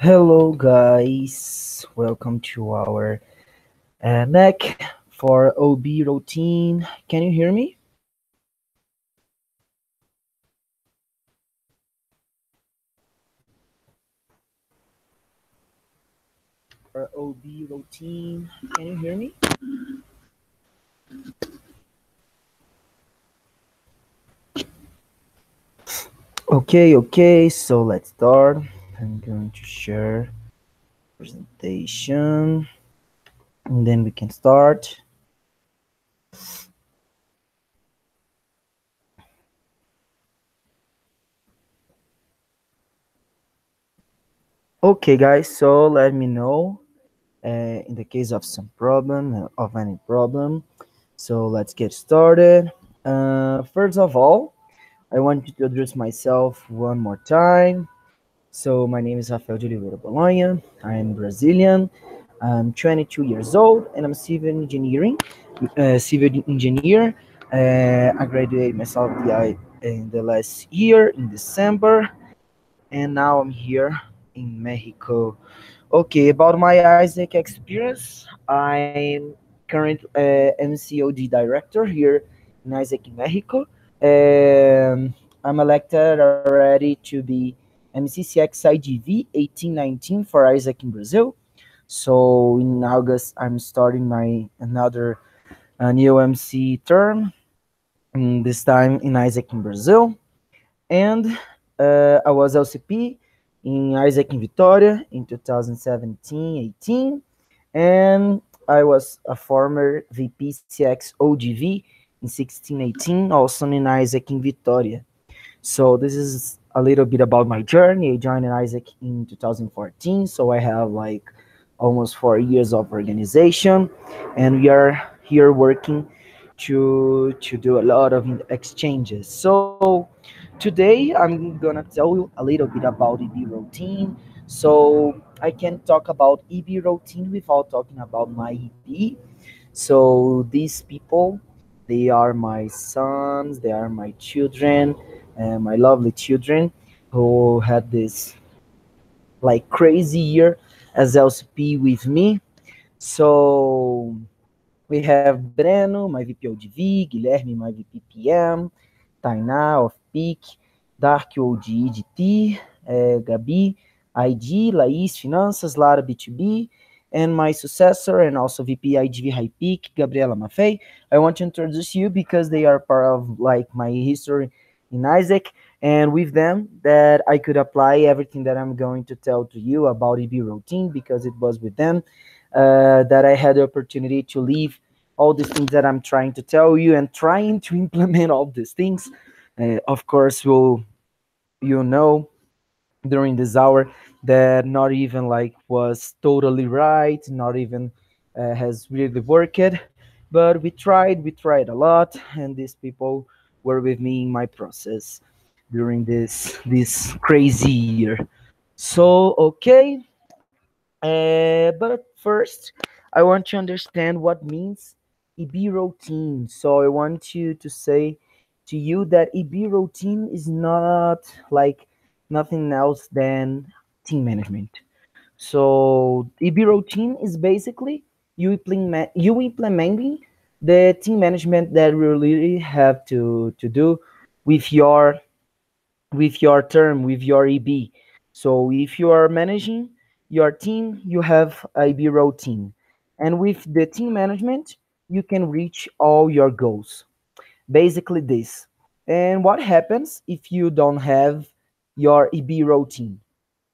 Hello, guys. Welcome to our NEC for OB routine. Can you hear me? For OB routine, can you hear me? Okay. So let's start. I'm going to share presentation, and then we can start. Okay, guys. So let me know in the case of some problem of any problem. So let's get started. First of all, I want to introduce myself one more time. So my name is Rafael de Oliveira Bolonha. I'm Brazilian. I'm 22 years old, and I'm civil engineer. I graduated myself in the last year in December, and now I'm here in Mexico. Okay, about my Isaac experience, I'm current MCOD director here in Isaac in Mexico. I'm elected already to be MCCX IGV 1819 for Isaac in Brazil. So in August, I'm starting my another new MC term, this time in Isaac in Brazil. And I was LCP in Isaac in Vitória in 2017-18, and I was a former VP CX OGV in 16-18, also in Isaac in Vitória. So this is a little bit about my journey. I joined Isaac in 2014, so I have like almost 4 years of organization, and we are here working to do a lot of exchanges. So today I'm gonna tell you a little bit about EB routine. So I can talk about EB routine without talking about my EB. So these people, they are my sons, they are my children, my lovely children who had this like crazy year as LCP with me. So we have Breno, my VP ODV, Guilherme, my VP PM, Tainá of Peak, Dark OG EDT, Gabi, IG, Laís, Finanças, Lara B2B, and my successor and also VP IGV High Peak, Gabriela Maffei. I want to introduce you because they are part of like my history in Isaac, and with them that I could apply everything that I'm going to tell to you about EB routine because it was with them that I had the opportunity to leave all these things that I'm trying to tell you and trying to implement all these things. Of course, you know during this hour that not even like was totally right, not even has really worked, but we tried a lot, and these people were with me in my process during this crazy year. So okay, but first, I want to understand what means EB routine. So I want you to say to you that EB routine is not like nothing else than team management. So EB routine is basically you implementing the team management that we really have to do with your term, with your EB. So if you are managing your team, you have a EB routine. And with the team management, you can reach all your goals. Basically this. And what happens if you don't have your EB routine?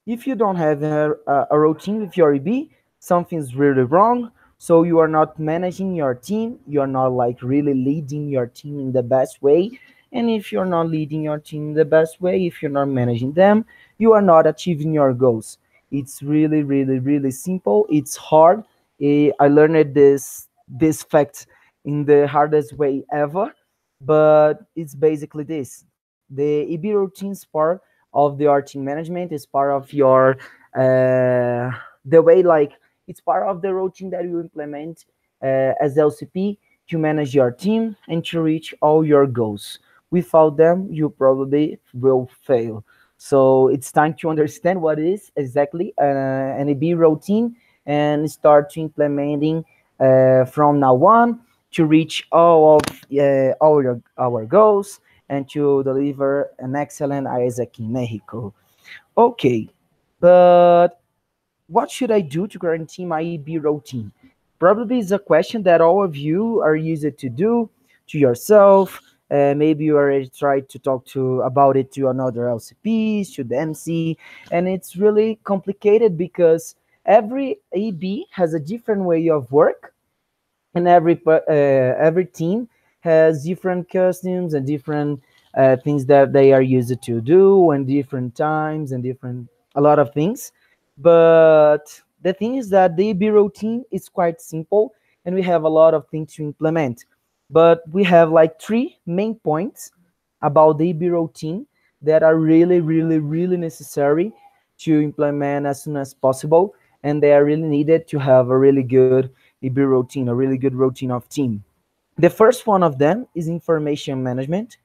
If you don't have a routine with your EB, something's really wrong. So you are not managing your team. You are not like really leading your team in the best way. And if you're not leading your team in the best way, if you're not managing them, you are not achieving your goals. It's really simple. It's hard. I learned this fact in the hardest way ever, but it's basically this. The EB routine is part of your team management, is part of your the way like it's part of the routine that you implement as LCP to manage your team and to reach all your goals. Without them, you probably will fail. So it's time to understand what is exactly an EB routine and start to implementing from now on to reach all of our goals and to deliver an excellent Isaac in Mexico. Okay, but what should I do to guarantee my EB routine? Probably is a question that all of you are used to do to yourself. Maybe you already tried to talk to about it to another LCPs, to the MC, and it's really complicated because every EB has a different way of work, and every team has different costumes and different things that they are used to do and different times and different a lot of things. But the thing is that the AB routine is quite simple and we have a lot of things to implement. But we have like three main points about the AB routine that are really, really, really necessary to implement as soon as possible, and they are really needed to have a really good EB routine, a really good routine of team. The first one of them is information management.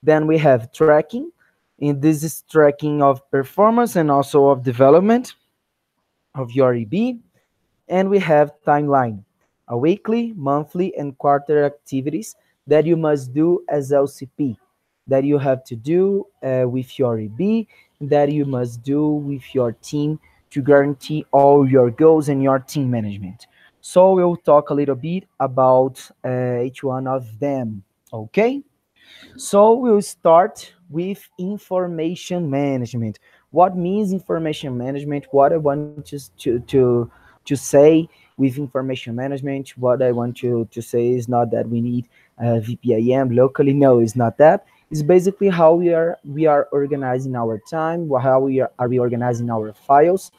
Then we have tracking, and this is tracking of performance and also of development of your EB. And we have timeline, a weekly, monthly, and quarter activities that you must do as LCP, that you have to do with your EB, that you must do with your team to guarantee all your goals and your team management. So we'll talk a little bit about each one of them. Okay? So we'll start with information management. What means information management? What I want to say with information management, what I want to say is not that we need VPIM locally. No, it's not that. It's basically how we are organizing our time, how are we organizing our files,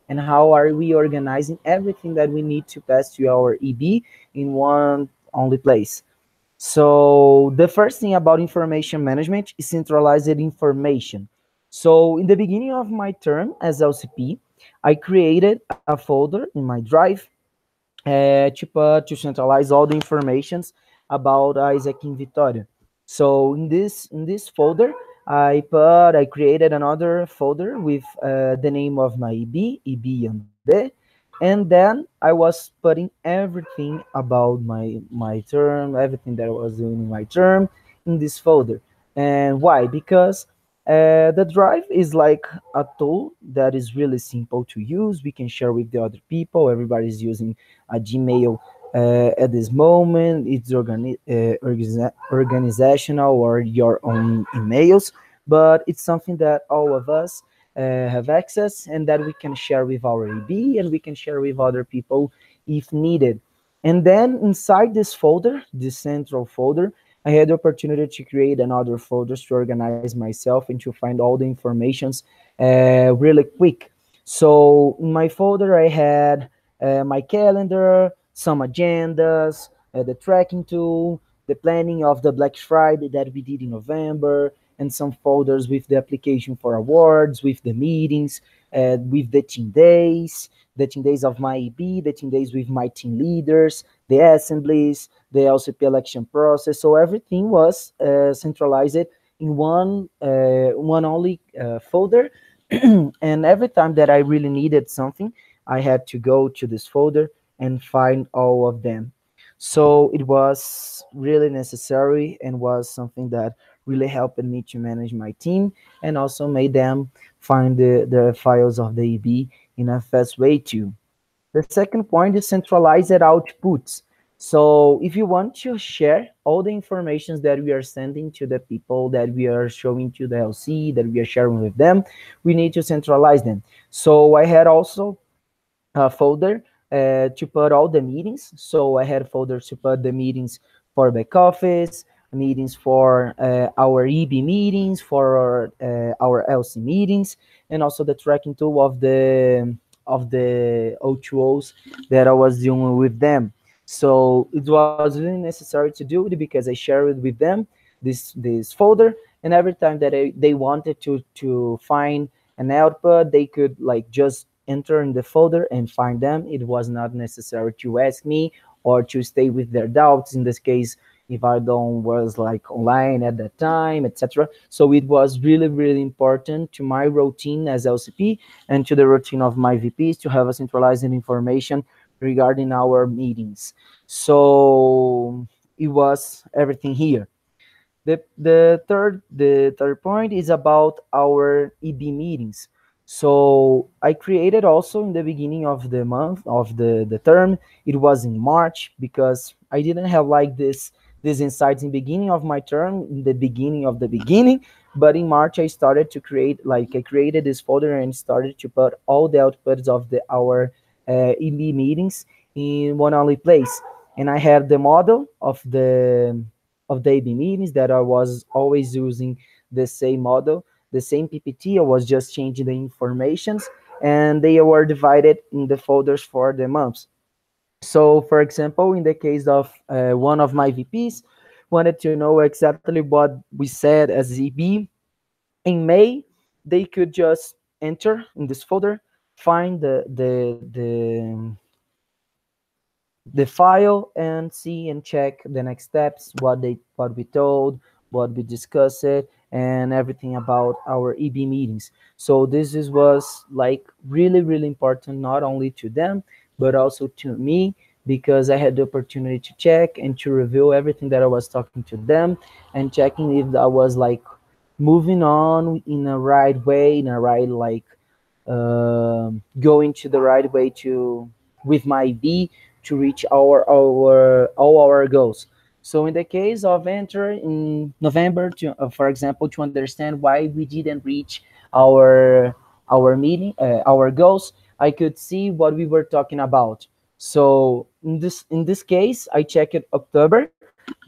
and how are we organizing everything that we need to pass to our EB in one only place. So the first thing about information management is centralized information. So in the beginning of my term as LCP, I created a folder in my Drive to centralize all the informations about Isaac in Vitória. So in this folder, I created another folder with the name of my EB and and then I was putting everything about my term, everything that I was doing in my term in this folder. And why? Because the Drive is like a tool that is really simple to use. We can share with the other people. Everybody's using a Gmail at this moment. It's organizational or your own emails, but it's something that all of us have access and that we can share with our EB and we can share with other people if needed. And then inside this folder, this central folder, I had the opportunity to create another folders to organize myself and to find all the informations really quick. So in my folder, I had my calendar, some agendas, the tracking tool, the planning of the Black Friday that we did in November, and some folders with the application for awards, with the meetings, with the team days of my EB, the team days with my team leaders, the assemblies, the LCP election process. So everything was centralized in one only folder. And every time that I really needed something, I had to go to this folder and find all of them. So it was really necessary and was something that really helped me to manage my team and also made them find the files of the EB in a fast way too. The second point is centralized outputs. So if you want to share all the informations that we are sending to the people, that we are showing to the LC, that we are sharing with them, we need to centralize them. So I had also folder to put all the meetings. So I had folders to put the meetings for back office, meetings for our EB meetings, for our LC meetings, and also the tracking tool of the O2Os that I was dealing with them. So it was really necessary to do it because I shared it with them this folder, and every time that they wanted to find an output, they could like just enter in the folder and find them. It was not necessary to ask me or to stay with their doubts. In this case, if I don't was like online at that time, etc. So it was really, really important to my routine as LCP and to the routine of my VPs to have a centralized information regarding our meetings. So it was everything here. The third point is about our EB meetings. So I created also in the beginning of the month of the term. It was in March because I didn't have like this insights in beginning of my term, in the beginning of the beginning. But in March I started to create, like I created this folder and started to put all the outputs of the our EB meetings in one only place. And I have the model of the AB meetings that I was always using the same model, the same PPT. I was just changing the informations, and they were divided in the folders for the months. So, for example, in the case of one of my VPs, wanted to know exactly what we said as EB in May, they could just enter in this folder, find the file and see and check the next steps, what we told, what we discussed it, and everything about our EB meetings. So was like really, really important, not only to them but also to me, because I had the opportunity to check and to review everything that I was talking to them, and checking if I was like moving on in a right way, in a right like going to the right way to with my B to reach our all our goals. So in the case of enter in November, to for example, to understand why we didn't reach our our goals, I could see what we were talking about. So in this case, I checked October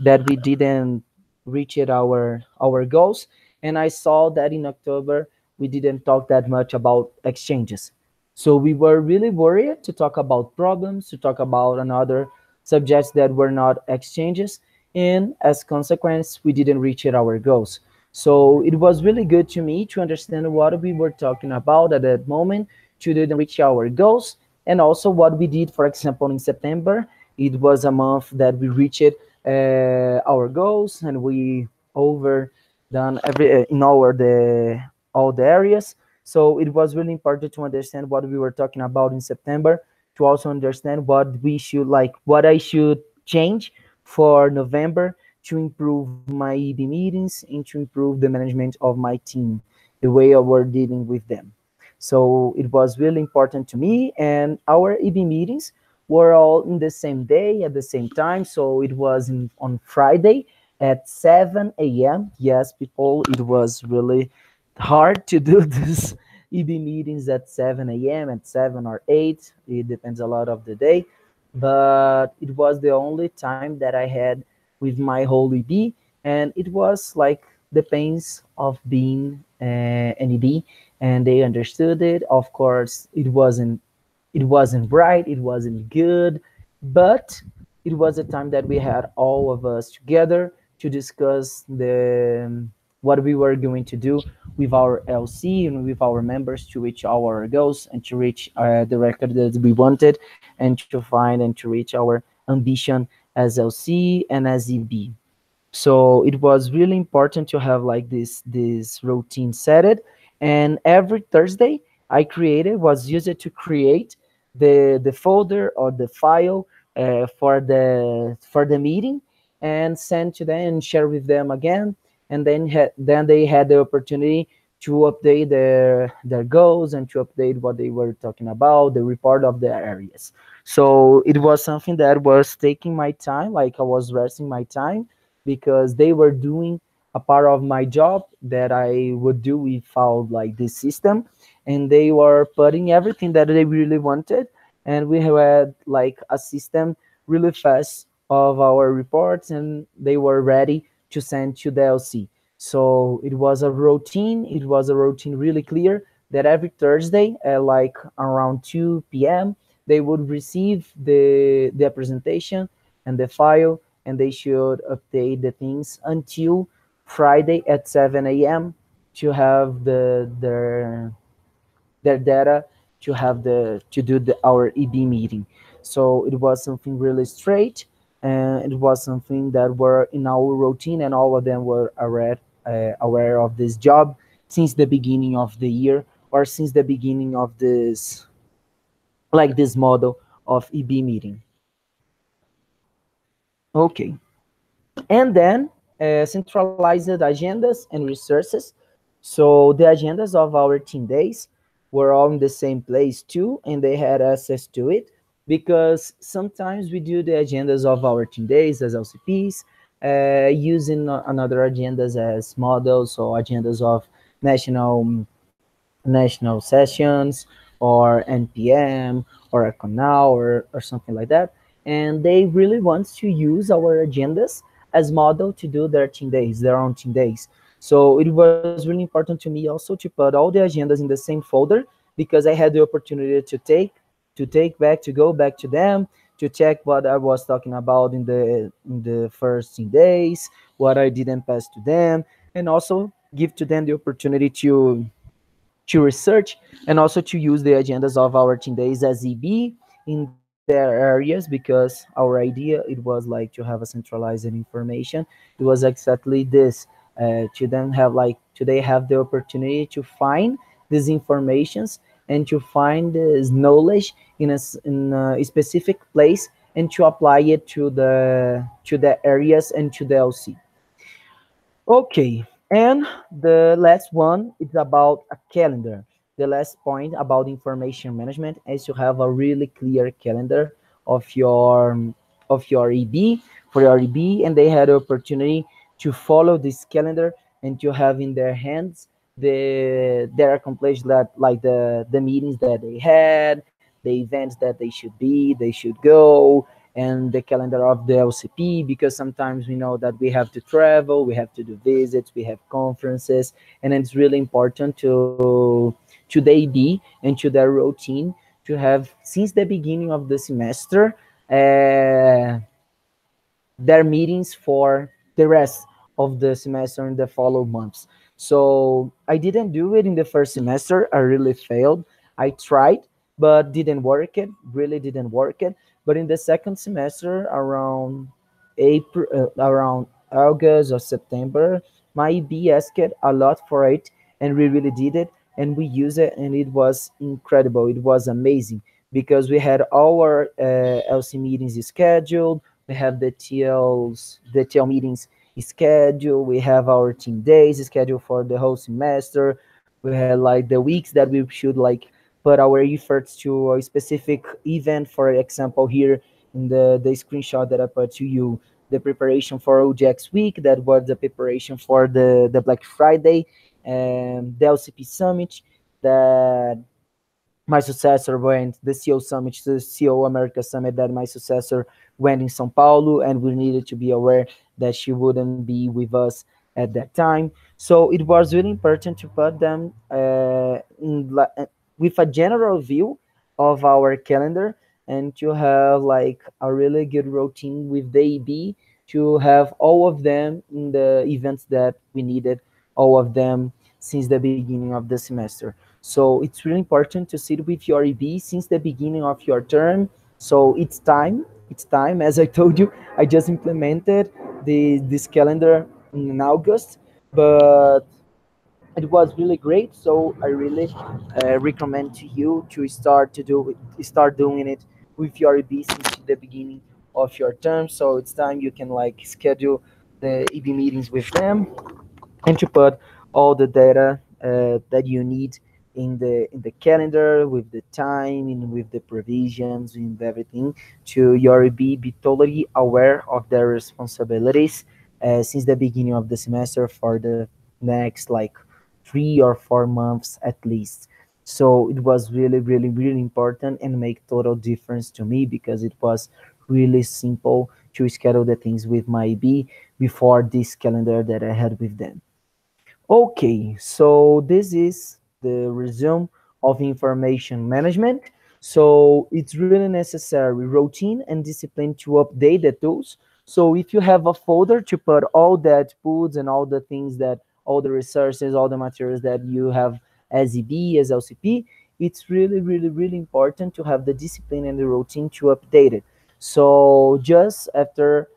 that we didn't reach it our goals, and I saw that in October we didn't talk that much about exchanges. So we were really worried to talk about problems, to talk about another subjects that were not exchanges, and as consequence, we didn't reach our goals. So it was really good to me to understand what we were talking about at that moment to didn't reach our goals, and also what we did. For example, in September, it was a month that we reached our goals, and we over done every in all the areas. So it was really important to understand what we were talking about in September, to also understand what we should like, what I should change for November to improve my EB meetings and to improve the management of my team, the way I were dealing with them. So it was really important to me, and our EB meetings were all in the same day at the same time. So it was on Friday at 7 a.m. Yes, people, it was really hard to do this EB meetings at 7 a.m., at 7 or 8. It depends a lot of the day. But it was the only time that I had with my whole EB. And it was like the pains of being an EB. And they understood it. Of course, it wasn't bright, it wasn't good, but it was a time that we had all of us together to discuss the what we were going to do with our LC and with our members to reach our goals and to reach the record that we wanted, and to find and to reach our ambition as LC and as EB. So it was really important to have like this routine set it. And every Thursday I created was used to create the folder or the file for the meeting, and send to them and share with them again. And then they had the opportunity to update their goals and to update what they were talking about, the report of the areas. So it was something that was taking my time, like I was resting my time, because they were doing a part of my job that I would do without like this system, and they were putting everything that they really wanted, and we had like a system really fast of our reports, and they were ready to send to the LC. So it was a routine really clear that every Thursday at like around 2 p.m. they would receive the presentation and the file, and they should update the things until Friday at 7 a.m. to have their data, to have the to do our EB meeting. So it was something really straight. and it was something that were in our routine, and all of them were aware of this job since the beginning of the year, or since the beginning of this, like this model of EB meeting. Okay. And then centralized agendas and resources. So the agendas of our team days were all in the same place too, and they had access to it, because sometimes we do the agendas of our team days as LCPs, using another agendas as models, or agendas of national sessions, or NPM, or a canal, or something like that. And they really want to use our agendas as model to do their team days, their own team days. So it was really important to me also to put all the agendas in the same folder, because I had the opportunity to go back to them, to check what I was talking about in the first 10 days, what I didn't pass to them, and also give to them the opportunity to research, and also to use the agendas of our team days as EB in their areas, because our idea, it was like to have a centralized information. It was exactly this, to then have like today have the opportunity to find these informations, and to find this knowledge in a specific place, and to apply it to the areas and to the LC. Okay, and the last one is about a calendar. The last point about information management is to have a really clear calendar of your EB, for your EB, and they had the opportunity to follow this calendar, and to have in their hands their accomplished, that like the meetings that they had, the events that they should go, and the calendar of the LCP, because sometimes we know that we have to travel, we have to do visits, we have conferences, and it's really important to the AD and to their routine to have since the beginning of the semester, their meetings for the rest of the semester in the following months. So I didn't do it in the first semester. I really failed. I tried, but didn't work it. Really didn't work it. But in the second semester, around August or September, my B asked a lot for it, and we really did it, and we used it, and it was incredible. It was amazing, because we had our LC meetings scheduled, we have the TL meetings scheduled, we have our team days scheduled for the whole semester, we had like the weeks that we should like put our efforts to a specific event. For example, here in the screenshot that I put to you, the preparation for OJX week, that was the preparation for the Black Friday and the LCP summit, that my successor went the CO Summit, the CO America Summit, that my successor went in São Paulo, and we needed to be aware that she wouldn't be with us at that time. So it was really important to put them with a general view of our calendar, and to have like a really good routine with the EB, to have all of them in the events that we needed, all of them since the beginning of the semester. So it's really important to sit with your EB since the beginning of your term. So it's time. It's time. As I told you, I just implemented this calendar in August, but it was really great. So I really recommend to you to start doing it with your EB since the beginning of your term. So it's time you can like schedule the EB meetings with them, and to put all the data that you need in the calendar, with the time and with the provisions and everything, to your be totally aware of their responsibilities since the beginning of the semester for the next like 3 or 4 months at least. So it was really important, and make total difference to me, because it was really simple to schedule the things with my B before this calendar that I had with them. Okay, so this is the resume of information management. So it's really necessary routine and discipline to update the tools. So if you have a folder to put all that tools and all the things that all the resources, all the materials that you have as EB, as LCP, it's really important to have the discipline and the routine to update it. So just after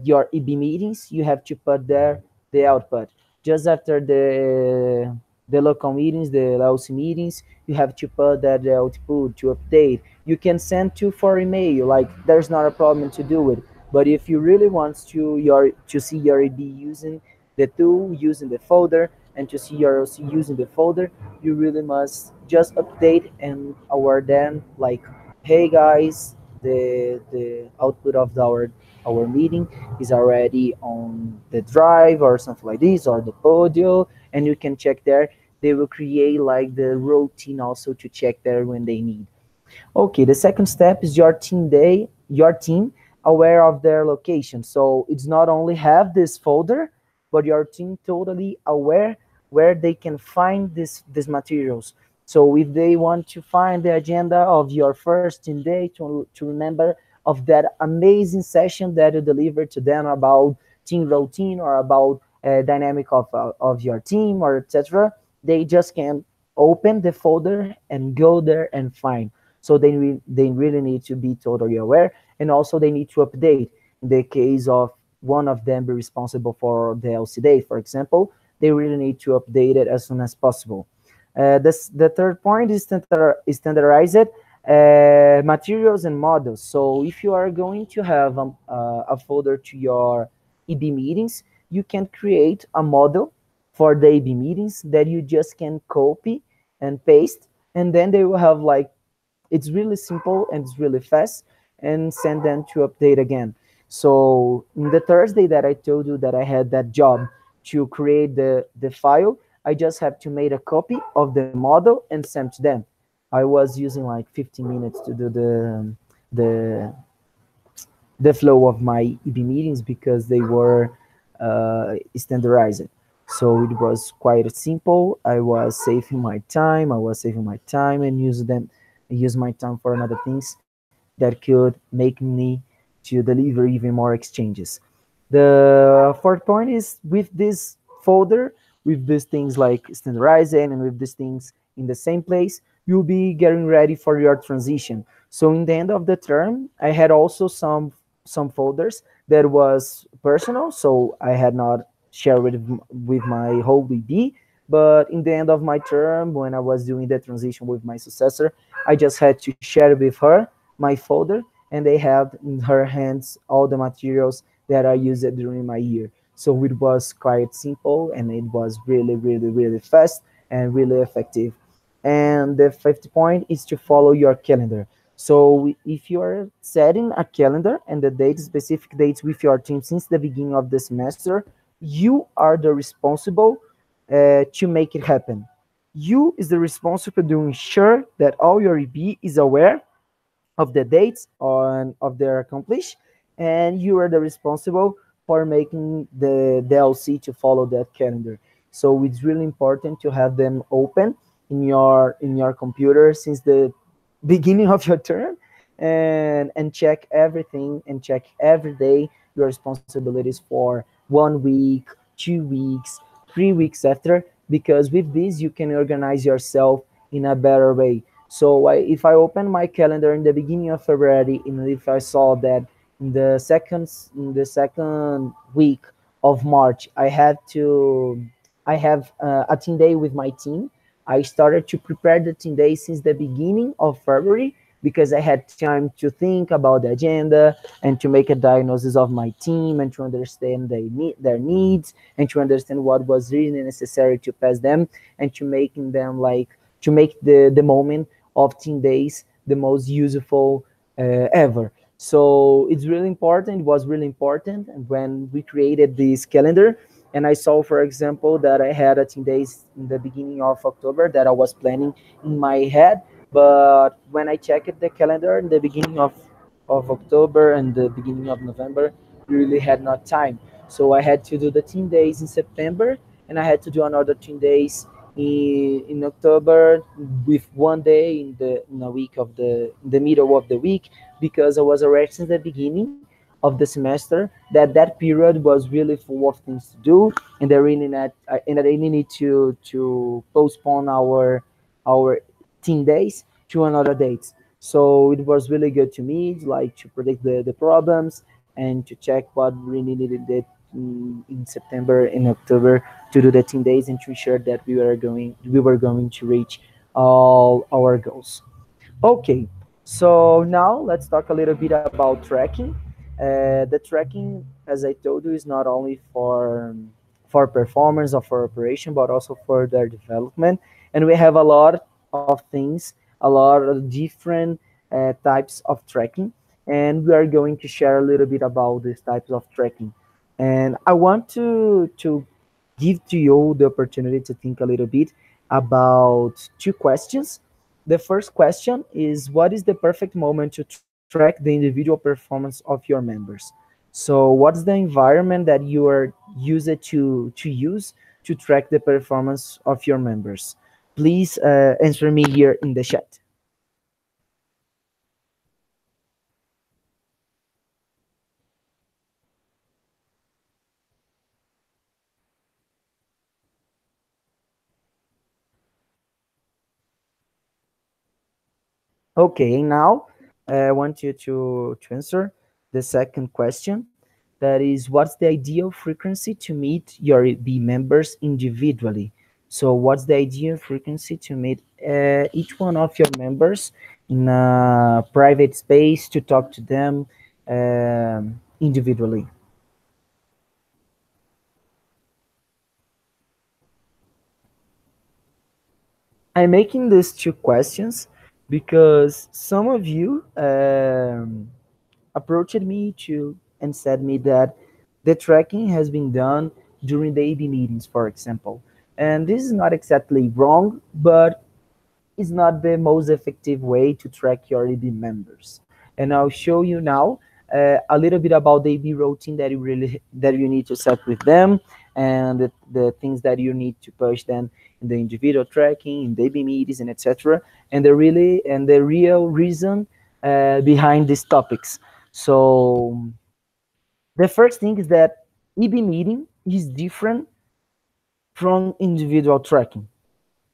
your EB meetings, you have to put there the output. Just after the local meetings, the LC meetings, you have to put that the output to update. You can send to for email, like there's not a problem to do it. But if you really want to see your EB using the tool, using the folder, and to see your LC using the folder, you really must just update and aware them like, hey guys, the output of our meeting is already on the drive or something like this, or the Podio, and you can check there. They will create like the routine also to check there when they need. Okay, the second step is your team aware of their location. So it's not only have this folder, but your team totally aware where they can find these materials. So if they want to find the agenda of your first team day to remember of that amazing session that you delivered to them about team routine or about dynamic of your team or etc., they just can open the folder and go there and find. So they really need to be totally aware, and also they need to update. In the case of one of them be responsible for the LCD, for example, they really need to update it as soon as possible. The third point is standardized materials and models. So if you are going to have a folder to your EB meetings, you can create a model for the EB meetings that you just can copy and paste, and then they will have like, it's really simple and it's really fast, and send them to update again. So in the Thursday that I told you that I had that job to create the file, I just have to make a copy of the model and send to them. I was using like 15 minutes to do the the flow of my EB meetings because they were standardized. So it was quite simple. I was saving my time. I was saving my time and use my time for another things that could make me to deliver even more exchanges. The fourth point is with this folder, with these things like standardizing and with these things in the same place, you'll be getting ready for your transition. So in the end of the term, I had also some folders that was personal, so I had not shared with my whole BB. But in the end of my term, when I was doing the transition with my successor, I just had to share with her my folder, and they had in her hands all the materials that I used during my year. So it was quite simple, and it was really, really, really fast and really effective. And the fifth point is to follow your calendar. So if you are setting a calendar and the date, specific dates with your team since the beginning of the semester, you are the responsible to make it happen. You is the responsible to ensure that all your EB is aware of the dates on of their accomplished, and you are the responsible for making the DLC to follow that calendar. So it's really important to have them open in your computer since the beginning of your term, and check everything and check every day your responsibilities for 1 week, 2 weeks, 3 weeks after, because with this you can organize yourself in a better way. So if I open my calendar in the beginning of February, and if I saw that in the second week of March, I have a team day with my team. I started to prepare the team day since the beginning of February because I had time to think about the agenda and to make a diagnosis of my team and to understand their needs and to understand what was really necessary to pass them and to making them like to make the moment of team days the most useful ever. So it's really important. It was really important. And when we created this calendar, and I saw, for example, that I had a team days in the beginning of October that I was planning in my head, but when I checked the calendar in the beginning of October and the beginning of November, really had not time. So I had to do the team days in September, and I had to do another team days in October with 1 day in a week of in the middle of the week, because I was already since the beginning of the semester that period was really full of things to do, and I really need to postpone our team days to another dates. So it was really good to me, like to predict the problems and to check what we needed in September and October to do the 10 days and to ensure that we were going to reach all our goals. Okay, so now let's talk a little bit about tracking. The tracking, as I told you, is not only for performance or for operation, but also for their development. And we have a lot of things, a lot of different types of tracking, and we are going to share a little bit about these types of tracking. And I want to give to you the opportunity to think a little bit about two questions. The first question is, what is the perfect moment to track the individual performance of your members? So what's the environment that you are used to use to track the performance of your members? Please answer me here in the chat. Okay, now I want you to answer the second question. That is, what's the ideal frequency to meet your B members individually? So, what's the ideal frequency to meet each one of your members in a private space to talk to them individually? I'm making these two questions because some of you approached me to and said me that the tracking has been done during the AB meetings, for example. And this is not exactly wrong, but it's not the most effective way to track your AB members. And I'll show you now a little bit about the AB routine that you need to set with them, and the things that you need to push them in the individual tracking, in the AB meetings, and etc. And the real reason behind these topics. So the first thing is that EB meeting is different from individual tracking.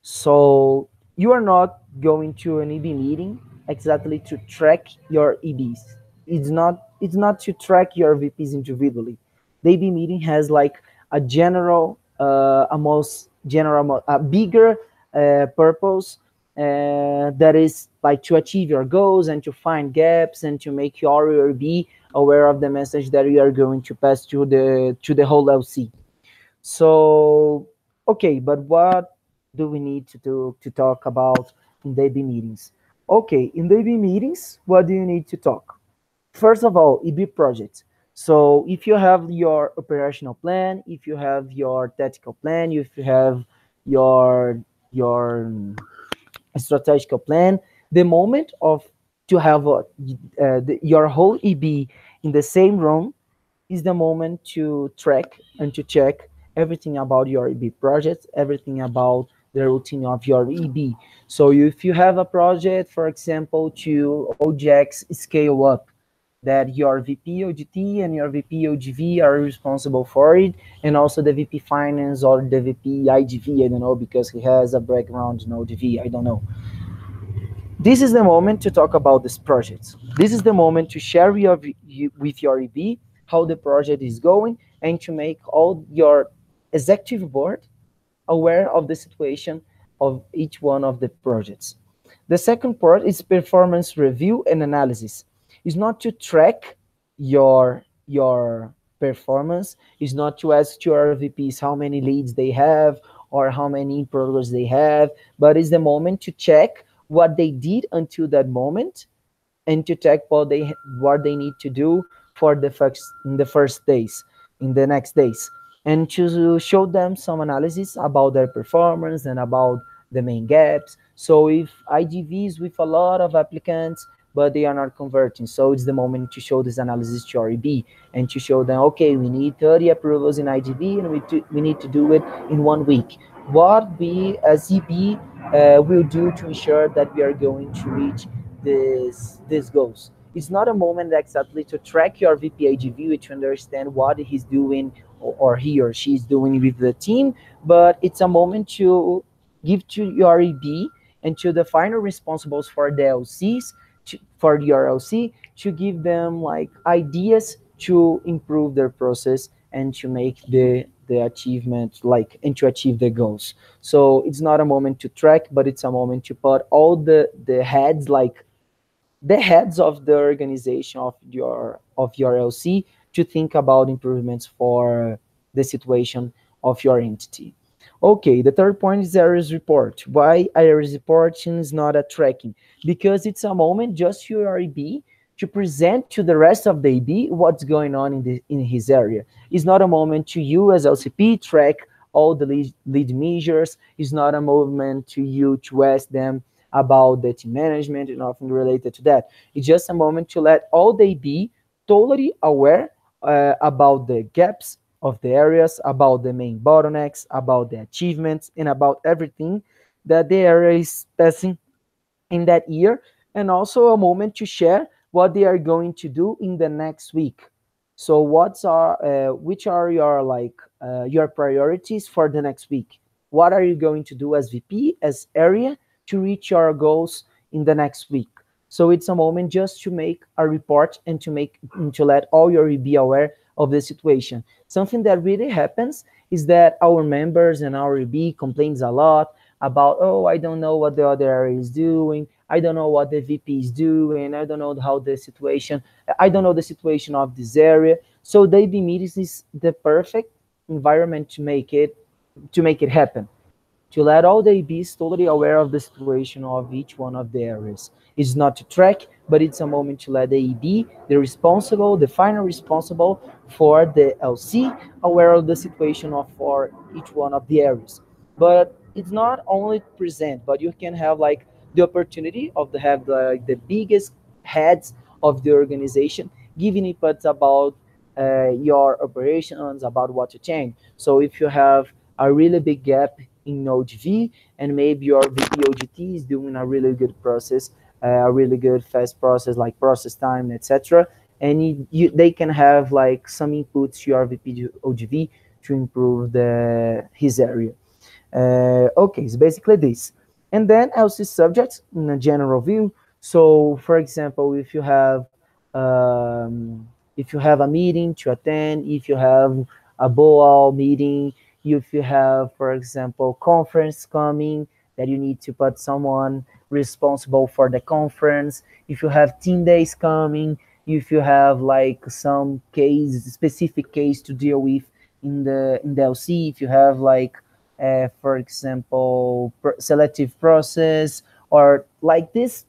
So you are not going to an EB meeting exactly to track your EBs. It's not to track your VPs individually. The EB meeting has like a most general, a bigger purpose that is like to achieve your goals and to find gaps and to make your EB aware of the message that you are going to pass to the whole LC. So, okay, but what do we need to do to talk about in daily meetings? Okay, in daily meetings, what do you need to talk? First of all, EB projects. So if you have your operational plan, if you have your tactical plan, if you have your strategical plan, the moment of to have your whole EB in the same room is the moment to track and to check everything about your EB project, everything about the routine of your EB. So if you have a project, for example, to OGX scale up, that your VP OGT and your VP OGV are responsible for it, and also the VP Finance or the VP IGV, I don't know, because he has a background in OGV, I don't know. This is the moment to talk about this project. This is the moment to share with your EB how the project is going and to make all your executive board aware of the situation of each one of the projects. The second part is performance review and analysis. It's not to track your performance, it's not to ask to your VPs how many leads they have or how many progress they have, but it's the moment to check what they did until that moment and to check what they need to do for the first days, in the next days, and to show them some analysis about their performance and about the main gaps. So if IGVs with a lot of applicants but they are not converting, so it's the moment to show this analysis to REB and to show them, okay, we need 30 approvals in IGV and we need to do it in 1 week. What we as EB will do to ensure that we are going to reach these goals. It's not a moment exactly to track your VPAG view to understand what he's doing or he or she is doing with the team, but it's a moment to give to your EB and to the final responsibles for the LCs for your LC to give them like ideas to improve their process and to make the achievement like and to achieve the goals. So it's not a moment to track, but it's a moment to put all the heads like the heads of the organization of your LC to think about improvements for the situation of your entity. Okay, the third point is errors report. Why errors reporting is not a tracking? Because it's a moment just to your EB to present to the rest of the EB what's going on in his area. It's not a moment to you as LCP track all the lead measures. It's not a moment to you to ask them about the team management and nothing related to that. It's just a moment to let all they be totally aware about the gaps of the areas, about the main bottlenecks, about the achievements, and about everything that the area is passing in that year, and also a moment to share what they are going to do in the next week. So which are your your priorities for the next week? What are you going to do as VP, as area, to reach your goals in the next week? So it's a moment just to make a report and to let all your be aware of the situation. Something that really happens is that our members and our EB complains a lot about, oh, I don't know what the other area is doing. I don't know what the VP is doing. I don't know how the situation, I don't know the situation of this area. So the EB meetings is the perfect environment to make it happen, to let all the ABs totally aware of the situation of each one of the areas. It's not to track, but it's a moment to let the AB, the final responsible for the LC, aware of the situation of for each one of the areas. But it's not only present, but you can have like the opportunity of have the biggest heads of the organization giving inputs about your operations, about what to change. So if you have a really big gap in OGV, and maybe your VP OGT is doing a really good process, a really good fast process like process time, etc. And they can have like some inputs to your VP OGV to improve his area. Okay, it's basically this. And then LC subjects in a general view. So, for example, if you have a meeting to attend, if you have a BOAL meeting, if you have, for example, conference coming that you need to put someone responsible for the conference, if you have team days coming, if you have like some specific case to deal with in the LC, if you have like for example, selective process, or like this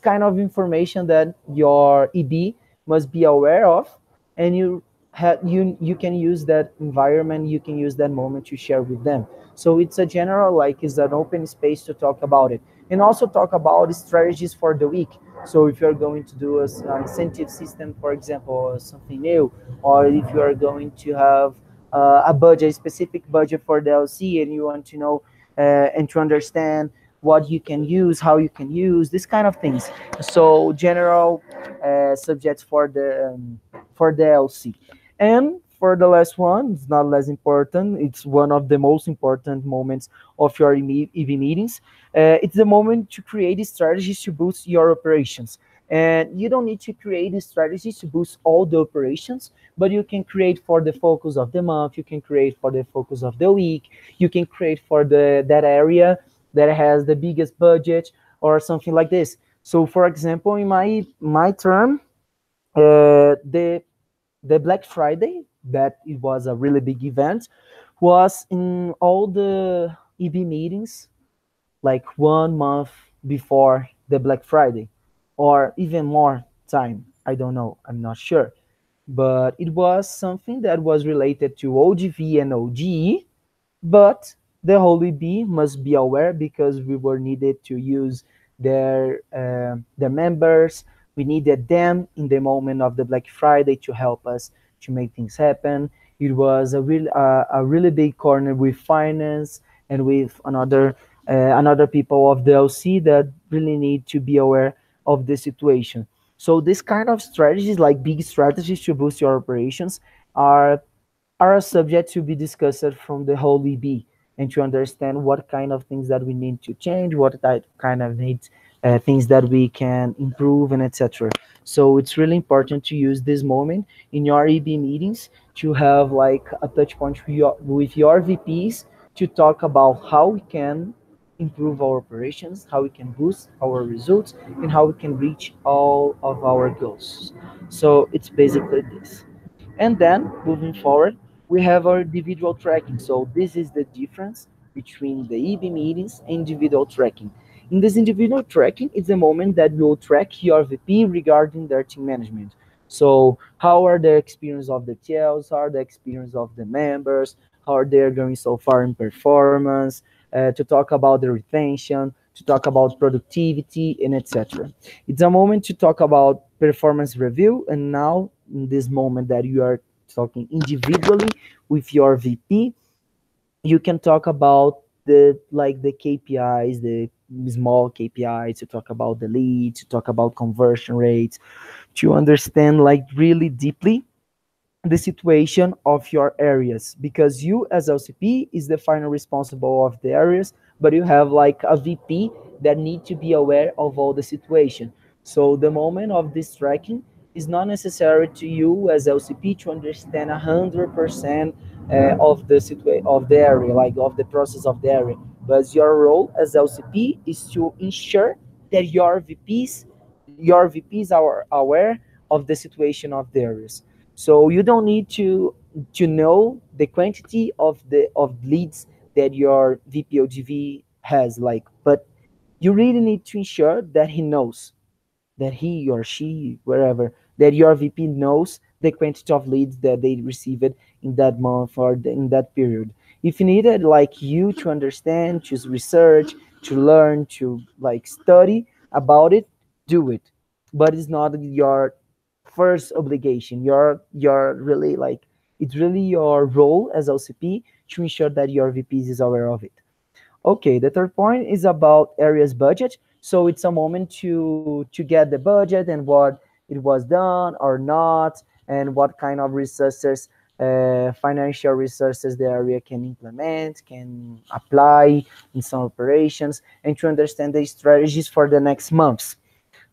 kind of information that your EB must be aware of, and you can use that environment, you can use that moment to share with them. So it's a general, like, it's an open space to talk about it, and also talk about strategies for the week. So if you're going to do an incentive system, for example, or something new, or if you are going to have a specific budget for the LC, and you want to know and to understand what you can use, how you can use, this kind of things. So general subjects for the LC. And for the last one, it's not less important. It's one of the most important moments of your EV meetings. It's the moment to create strategies to boost your operations. And you don't need to create strategies to boost all the operations, but you can create for the focus of the month, you can create for the focus of the week, you can create for that area that has the biggest budget or something like this. So for example, in my term, the Black Friday, that it was a really big event, was in all the EB meetings like 1 month before the Black Friday, or even more time. I don't know. I'm not sure. But it was something that was related to OGV and OGE, but the Holy Bee must be aware because we were needed to use their members. We needed them in the moment of the Black Friday to help us to make things happen. It was a really big corner with finance and with another people of the LC that really need to be aware of the situation. So this kind of strategies, like big strategies to boost your operations, are a subject to be discussed from the whole EB, and to understand what kind of things that we need to change, what kind of needs things that we can improve and etc. So it's really important to use this moment in your EB meetings to have like a touch point with your VPs to talk about how we can improve our operations, how we can boost our results, and how we can reach all of our goals. So it's basically this. And then moving forward, we have our individual tracking. So this is the difference between the EB meetings and individual tracking. In this individual tracking, it's the moment that we will track your VP regarding their team management. So how are the experience of the TLs, how are the experience of the members, how are they going so far in performance, to talk about the retention, to talk about productivity, and etc. It's a moment to talk about performance review, and now in this moment that you are talking individually with your VP, you can talk about the KPIs, the small KPIs, to talk about the leads, to talk about conversion rates, to understand like really deeply the situation of your areas, because you as LCP is the final responsible of the areas, but you have like a VP that need to be aware of all the situation. So the moment of this tracking is not necessary to you as LCP to understand 100% of the situation of the area, like of the process of the area, but your role as LCP is to ensure that your VPs are aware of the situation of the areas. So you don't need to know the quantity of leads that your VPOGV has, like, but you really need to ensure that he knows, that he or she, wherever, that your VP knows the quantity of leads that they received in that month or in that period. If you needed like you to understand, to research, to learn, to like study about it, do it. But it's not your first obligation. You're really like, it's really your role as LCP to ensure that your VPs is aware of it. Okay, the third point is about areas budget. So it's a moment to get the budget and what it was done or not, and what kind of resources, financial resources the area can implement, can apply in some operations, and to understand the strategies for the next months.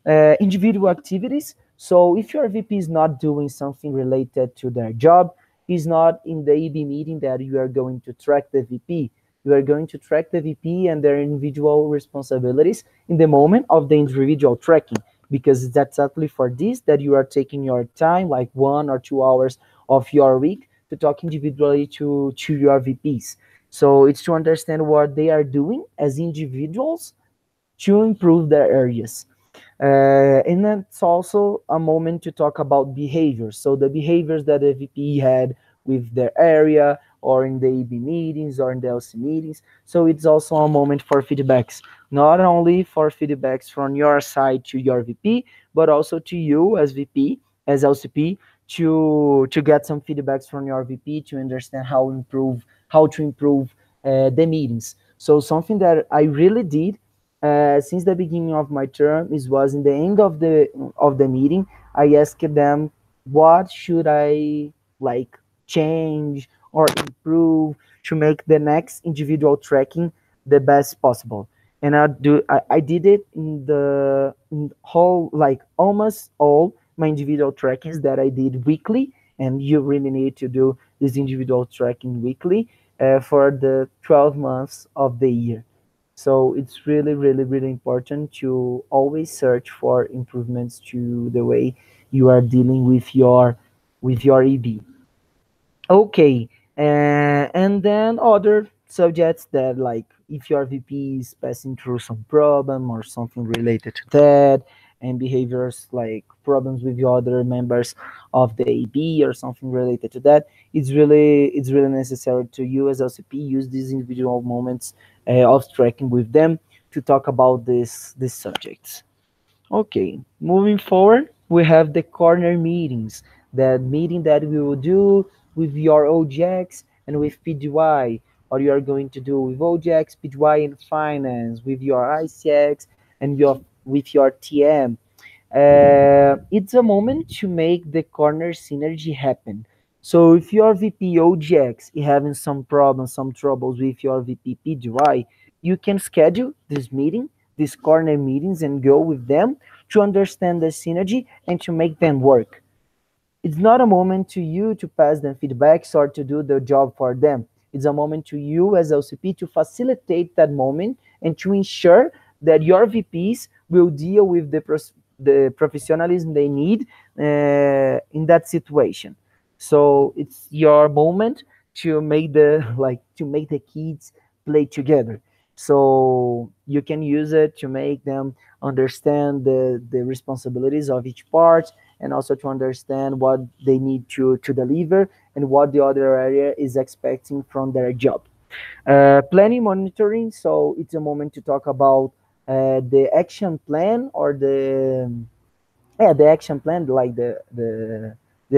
Individual activities. So if your VP is not doing something related to their job, is not in the EB meeting that you are going to track the VP. You are going to track the VP and their individual responsibilities in the moment of the individual tracking, because it's exactly for this that you are taking your time, like 1 or 2 hours of your week, to talk individually to your VPs. So it's to understand what they are doing as individuals to improve their areas. And that's also a moment to talk about behaviors. So the behaviors that the VP had with their area, or in the EB meetings, or in the LC meetings. So it's also a moment for feedbacks, not only for feedbacks from your side to your VP, but also to you as VP, as LCP, to get some feedbacks from your VP to understand how to improve the meetings. So something that I really did since the beginning of my term is was in the end of the meeting, I asked them what should I like change or improve to make the next individual tracking the best possible. And I did it in whole, like almost all my individual trackings that I did weekly, and you really need to do this individual tracking weekly for the 12 months of the year. So it's really, really, really important to always search for improvements to the way you are dealing with your EB. Okay, and then other subjects that, like if your VP is passing through some problem or something related to that, and behaviors like problems with the other members of the AB or something related to that, it's really necessary to you as LCP use these individual moments of tracking with them to talk about these subjects. Okay, moving forward, we have the corner meetings. That meeting that we will do with your OGX and with PGY, or you are going to do with OGX, PGY, and finance, with your ICX and with your TM. It's a moment to make the corner synergy happen. So if your VP OGX is having some problems, some troubles with your VP PGY, you can schedule this meeting these corner meetings and go with them to understand the synergy and to make them work. It's not a moment to you to pass them feedbacks or to do the job for them. It's a moment to you as LCP to facilitate that moment and to ensure that your VPs will deal with the professionalism they need in that situation. So it's your moment to make the to make the kids play together. So you can use it to make them understand the responsibilities of each part, and also to understand what they need to deliver and what the other area is expecting from their job. Planning monitoring, so it's a moment to talk about the action plan or the action plan, like the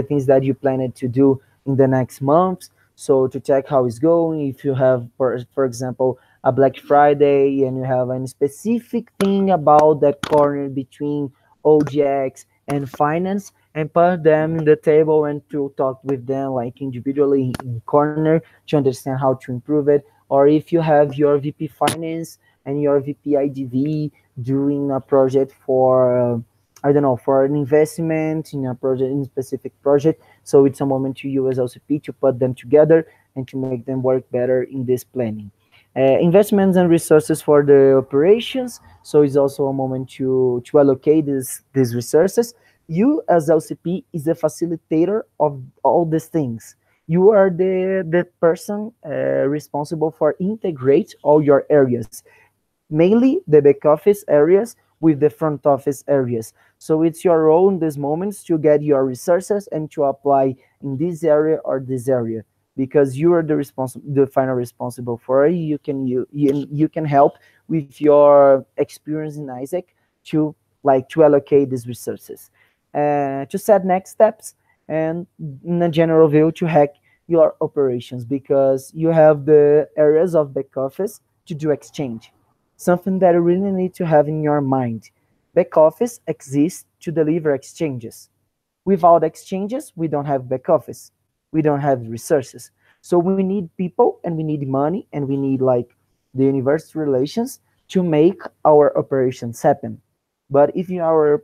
things that you planned to do in the next months. So to check how it's going, if you have, for example, a Black Friday and you have a specific thing about that corner between OGX and finance, and put them in the table and to talk with them like individually in corner to understand how to improve it. Or if you have your VP finance and your VP IDV doing a project for I don't know, for an investment in a project, in a specific project. So it's a moment to you as LCP to put them together and to make them work better in this planning. Investments and resources for the operations. So it's also a moment to allocate these resources. You as LCP is the facilitator of all these things. You are the person responsible for integrate all your areas, mainly the back office areas with the front office areas. So it's your role in these moments to get your resources and to apply in this area or this area, because you are the final responsible for it. You can help with your experience in Isaac to to allocate these resources, to set next steps, and in a general view to hack your operations, because you have the areas of back office to do exchange, something that you really need to have in your mind. Back office exists to deliver exchanges. Without exchanges, we don't have back office. We don't have resources. So we need people and we need money and we need the university relations to make our operations happen. But if our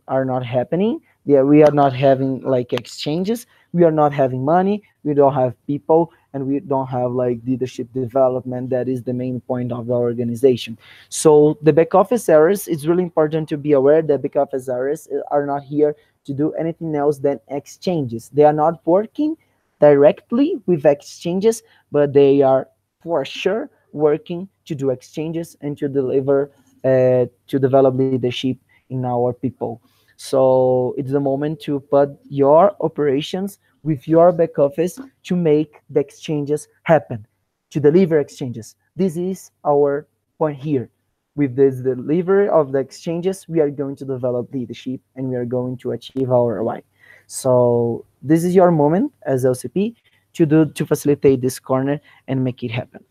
are not happening, yeah, we are not having exchanges, we are not having money, we don't have people, and we don't have leadership development. That is the main point of our organization. So the back office areas, it's really important to be aware that back office areas are not here to do anything else than exchanges. They are not working directly with exchanges, but they are for sure working to do exchanges and to deliver, to develop leadership in our people. So it's the moment to put your operations with your back office to make the exchanges happen, to deliver exchanges. This is our point here. With this delivery of the exchanges, we are going to develop leadership and we are going to achieve our ROI. So this is your moment as LCP to facilitate this corner and make it happen.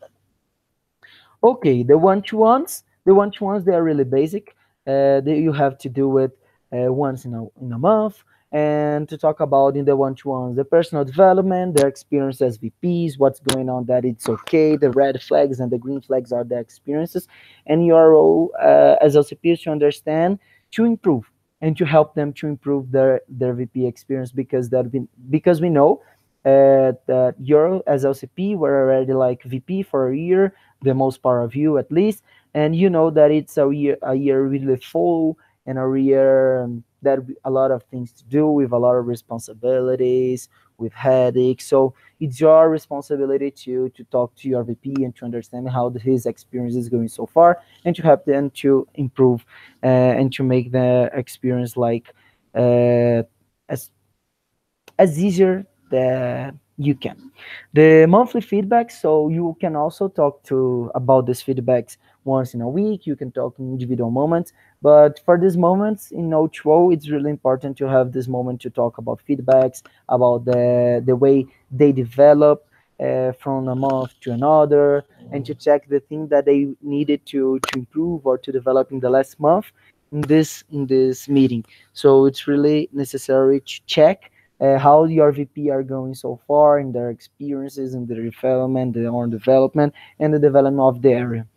Okay, the one-to-ones. The one-to-ones, they are really basic. You have to do it once in a month, and to talk about in the one-to-ones the personal development, their experience as VPs, what's going on, that it's okay. The red flags and the green flags are the experiences, and your role as LCPs to understand, to improve, and to help them to improve their VP experience, because we know that you're as LCP were already VP for a year, the most part of you at least, and you know that it's a year really full, and a year that a lot of things to do with, a lot of responsibilities, with headaches. So it's your responsibility to talk to your VP and to understand how his experience is going so far, and to help them to improve and to make the experience uh, as easier that you can. The monthly feedback, so you can also talk to about these feedbacks once in a week. You can talk in individual moments, but for these moments in O2O, it's really important to have this moment to talk about feedbacks, about the way they develop from a month to another, and to check the thing that they needed to improve or to develop in the last month in this meeting. So it's really necessary to check how your VP are going so far in their experiences in the development, their own development, and the development of the area.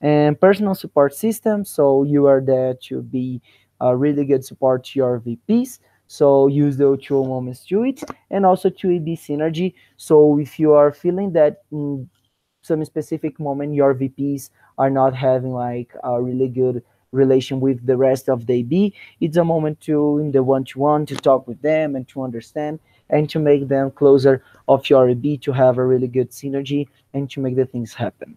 And personal support system, so you are there to be a really good support to your VPs, so use the O2O moments to it. And also to EB synergy, so if you are feeling that in some specific moment your VPs are not having like a really good relation with the rest of the AB, it's a moment to in the one-to-one to talk with them and to understand and to make them closer of your AB to have a really good synergy and to make the things happen.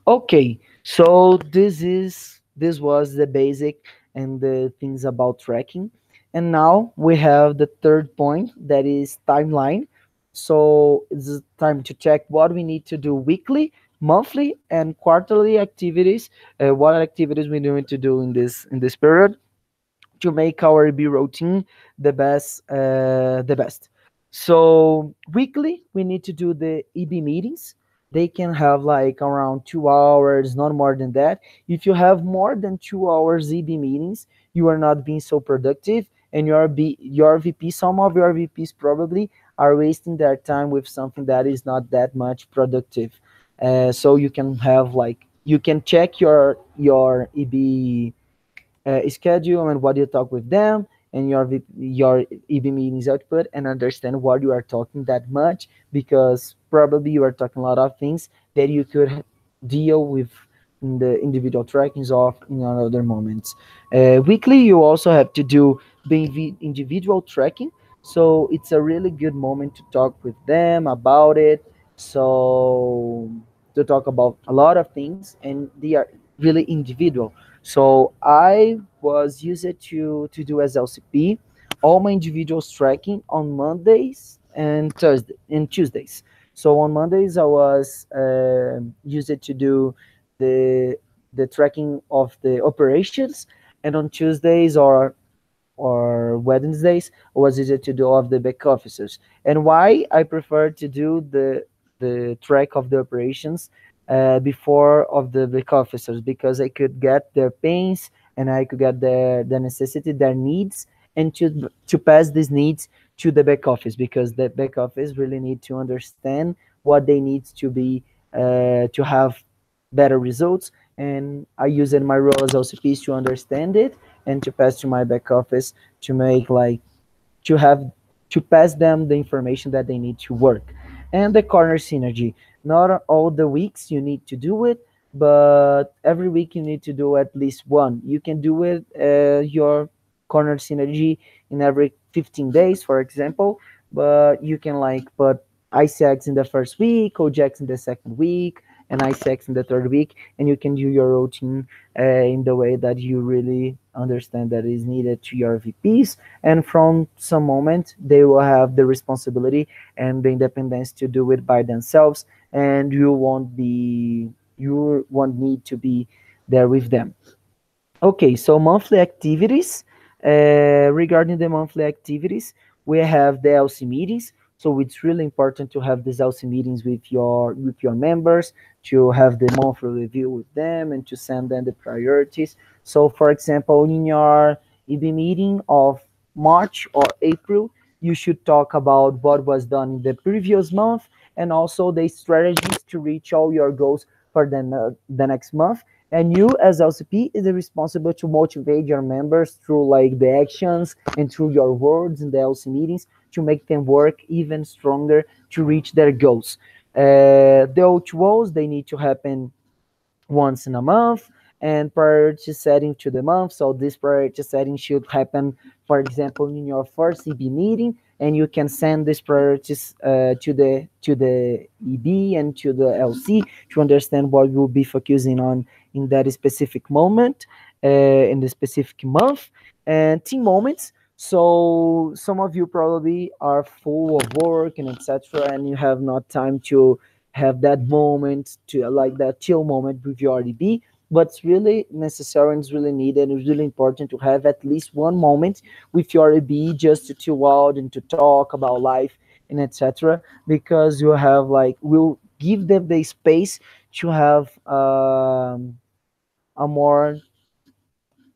Okay, so this was the basic and the things about tracking. And now we have the third point, that is timeline. So it's time to check what we need to do weekly, monthly, and quarterly activities. What activities we need to do in this period to make our B routine the best. So weekly we need to do the EB meetings. They can have like around 2 hours, not more than that. If you have more than 2 hours EB meetings, you are not being so productive, and your VP, some of your VPs probably are wasting their time with something that is not that much productive. So you can have like you can check your EB schedule and what you talk with them and your EB meetings output, and understand what you are talking that much, because probably you are talking a lot of things that you could deal with in the individual trackings of in other moments. Weekly, you also have to do the individual tracking, so it's a really good moment to talk with them about it. So to talk about a lot of things, and they are really individual. So I was used to do as LCP all my individuals tracking on Mondays and Thursday and Tuesdays. So on Mondays I was used to do the the tracking of the operations, and on Tuesdays or Wednesdays was easier to do of the back officers. And why I prefer to do the track of the operations before of the back officers, because I could get their pains and I could get their necessity, their needs, and to pass these needs to the back office, because the back office really need to understand what they need to be to have better results. And I use in my role as OCPs to understand it and to pass to my back office to make like to have to pass them the information that they need to work. And the corner synergy, not all the weeks you need to do it, but every week you need to do at least one. You can do it your corner synergy in every 15 days, for example, but you can like put ICX in the first week, OJAX in the second week, and ICX in the third week, and you can do your routine in the way that you really understand that is needed to your VPs. And from some moment they will have the responsibility and the independence to do it by themselves, and you won't need to be there with them. Okay, so monthly activities. Regarding the monthly activities, we have the LC meetings. So it's really important to have these LC meetings with your members, to have the monthly review with them, and to send them the priorities. So, for example, in your EB meeting of March or April, you should talk about what was done in the previous month, and also the strategies to reach all your goals for the next month. And you as LCP is responsible to motivate your members through like the actions and through your words in the LC meetings to make them work even stronger to reach their goals. The O2Os, they need to happen once in a month, and priority setting to the month. So this priority setting should happen, for example, in your first EB meeting, and you can send these priorities to the EB and to the LC to understand what you'll be focusing on in that specific moment, in the specific month. And team moments. So some of you probably are full of work and etc., and you have not time to have that moment to like that chill moment with your RDB. But it's really necessary and it's really needed. It's really important to have at least one moment with your RDB just to chill out and to talk about life and etc. Because you have like will give them the space to have a more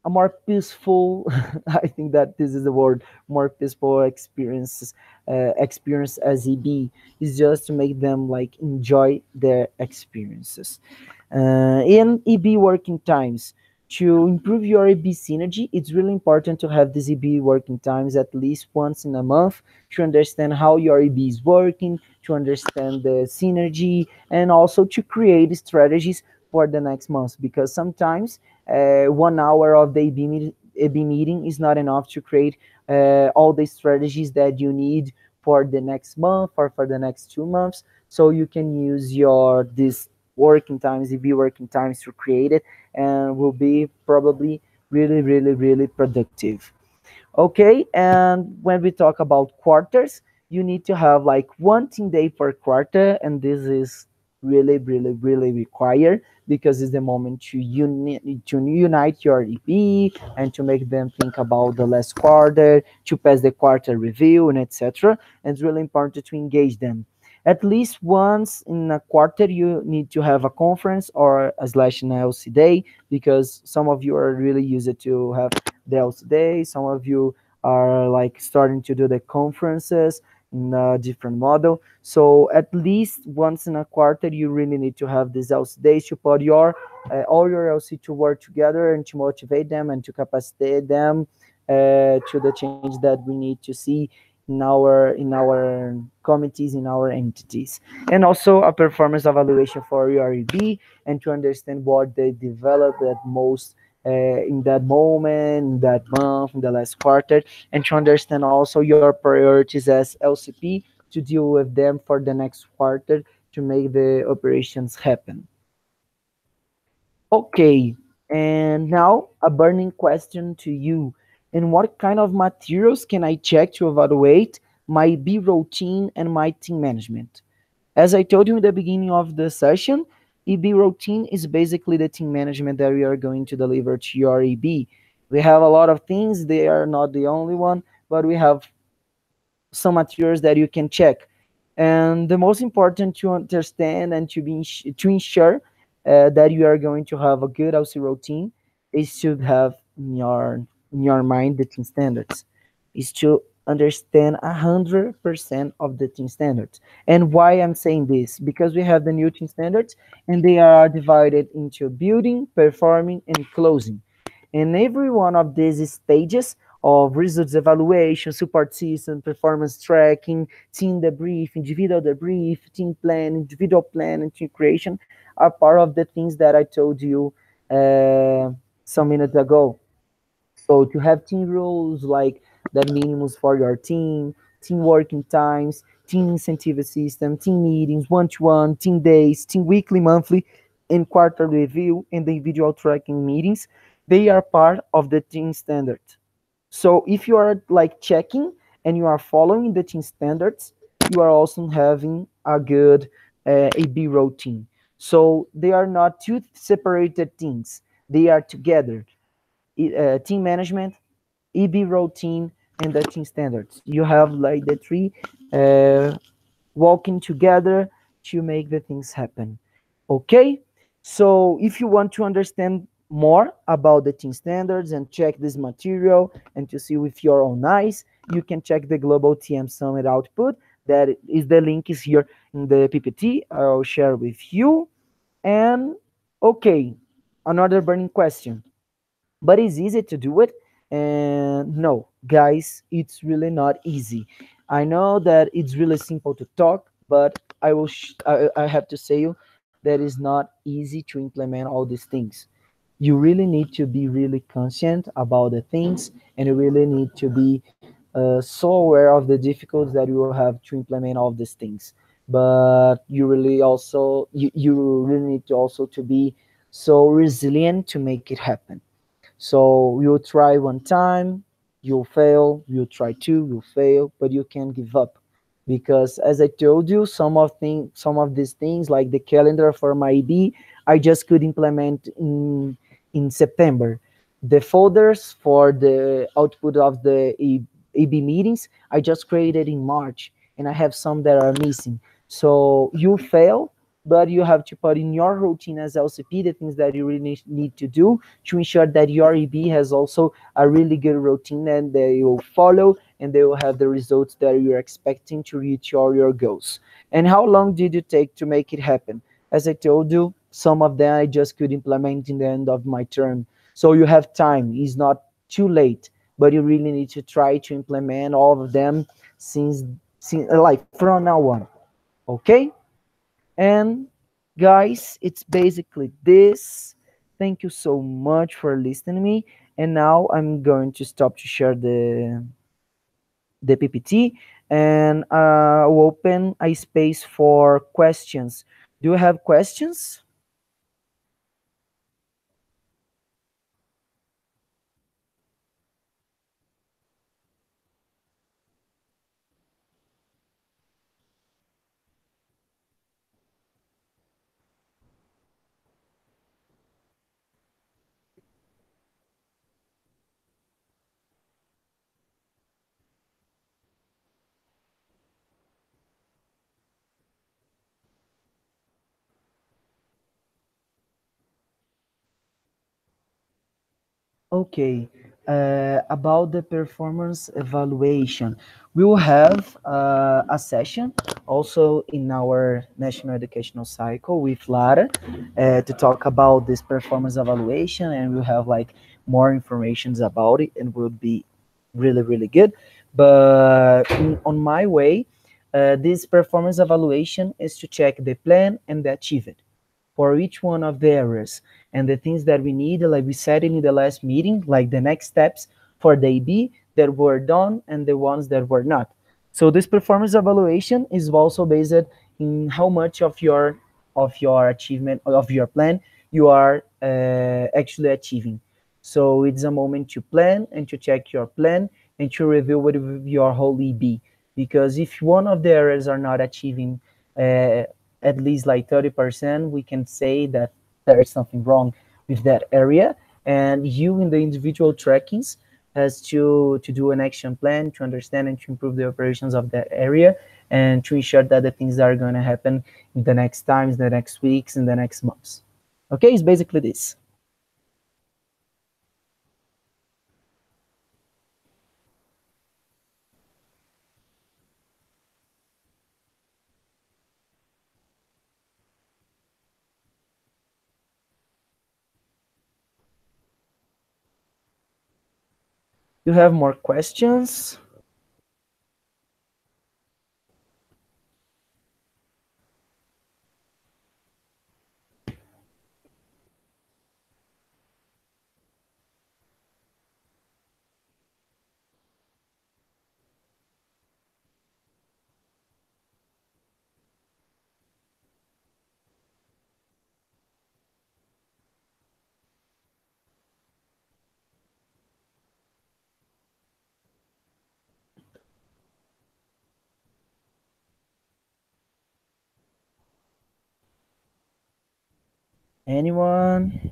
a more peaceful I think that this is the word, more peaceful experience as EB is just to make them like enjoy their experiences. In EB working times, to improve your EB synergy, it's really important to have these EB working times at least once in a month to understand how your EB is working, to understand the synergy, and also to create strategies for the next month. Because sometimes 1 hour of the EB meeting is not enough to create all the strategies that you need for the next month or for the next 2 months. So you can use your this working times, EB working times to create it, and will be probably really, really, really productive. Okay, and when we talk about quarters, you need to have like one team day per quarter, and this is really, really, really required because it's the moment to unite your EP and to make them think about the last quarter, to pass the quarter review, and etc. And it's really important to engage them. At least once in a quarter, you need to have a conference or a slash an LC day because some of you are really used to have the LC day. Some of you are like starting to do the conferences in a different model. So at least once in a quarter, you really need to have these LC days to put your all your LC to work together and to motivate them and to capacitate them to the change that we need to see in our committees, in our entities, and also a performance evaluation for your EB and to understand what they developed at most in that moment, in that month, in the last quarter, and to understand also your priorities as LCP to deal with them for the next quarter to make the operations happen. Okay, and now a burning question to you. And what kind of materials can I check to evaluate my B routine and my team management? As I told you in the beginning of the session, EB routine is basically the team management that we are going to deliver to your EB. We have a lot of things, they are not the only one, but we have some materials that you can check. And the most important to understand and to ensure that you are going to have a good LC routine is to have in your mind the team standards. Is to understand 100% of the team standards. And why I'm saying this? Because we have the new team standards and they are divided into building, performing, and closing. In every one of these stages of results evaluation, support system, performance tracking, team debrief, individual debrief, team plan, individual plan, and team creation are part of the things that I told you some minutes ago. So to have team rules like the minimums for your team working times, team incentive system, team meetings, one-to-one, team days, team weekly, monthly, and quarterly review, and the individual tracking meetings, they are part of the team standard. So if you are like checking and you are following the team standards, you are also having a good AB routine. So they are not two separated things; they are together. Team management, EB routine, and the team standards. You have like the three uh, walking together to make the things happen. Okay, so if you want to understand more about the team standards and check this material and to see with your own eyes, you can check the Global TM Summit output. That is the link is here in the PPT. I'll share with you. And okay, another burning question, but it's easy to do it. And no, guys, it's really not easy. I know that it's really simple to talk, but I have to say you that it's not easy to implement all these things. You really need to be really conscient about the things, and you really need to be so aware of the difficulties that you will have to implement all these things. But you really need to also to be so resilient to make it happen. So you'll try one time, you'll fail, you'll try two, you'll fail, but you can't give up. Because as I told you, some of these things like the calendar for my EB, I just could implement in September. The folders for the output of the EB meetings, I just created in March, and I have some that are missing. So you fail, but you have to put in your routine as LCP the things that you really need to do to ensure that your EB has also a really good routine and they will follow and they will have the results that you're expecting to reach all your goals. And how long did it take to make it happen? As I told you, some of them I just could implement in the end of my term. So you have time. It's not too late, but you really need to try to implement all of them since like from now on. Okay? And guys, it's basically this. Thank you so much for listening to me. And now I'm going to stop to share the PPT, and I'll open a space for questions. Do you have questions? Okay, about the performance evaluation, we will have a session also in our national educational cycle with Lara to talk about this performance evaluation, and we'll have like more informations about it, and will be really really good. But on my way, this performance evaluation is to check the plan and the achievement for each one of the areas and the things that we need, like we said in the last meeting, like the next steps for the AB that were done and the ones that were not. So this performance evaluation is also based in how much of your achievement of your plan you are actually achieving. So it's a moment to plan and to check your plan and to review with your whole EB. Because if one of the areas are not achieving uh, at least like 30%, we can say that there is something wrong with that area. And you in the individual trackings has to do an action plan to understand and to improve the operations of that area and to ensure that the things that are going to happen in the next times, the next weeks, in the next months. Okay, it's basically this. You have more questions? Anyone?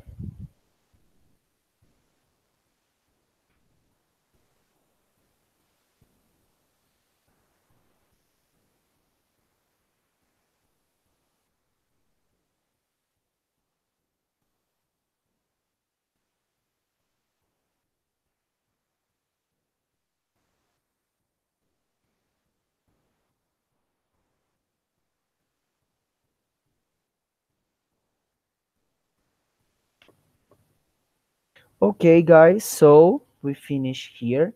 Okay, guys, so we finish here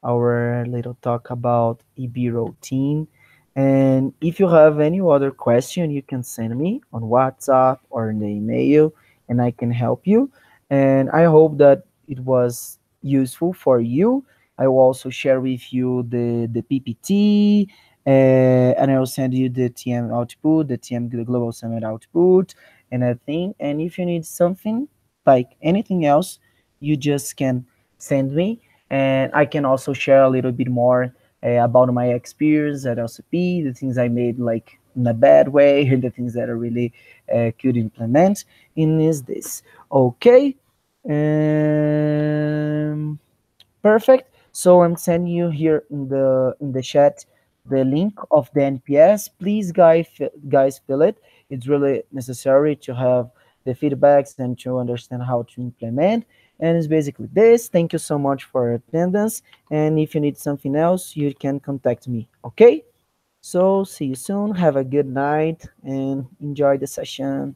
our little talk about EB routine. And if you have any other question, you can send me on WhatsApp or in the email, and I can help you. And I hope that it was useful for you. I will also share with you the PPT, and I will send you the TM output, the TM the Global Summit output, and I think. And if you need something like anything else, you just can send me, and I can also share a little bit more about my experience at LCP, the things I made like in a bad way, and the things that I really could implement. In is this okay? Um, Perfect. So I'm sending you here in the chat the link of the NPS. Please, guys, fill it. It's really necessary to have the feedbacks and to understand how to implement. And it's basically this. Thank you so much for your attendance. And if you need something else, you can contact me. Okay. So see you soon. Have a good night and enjoy the session.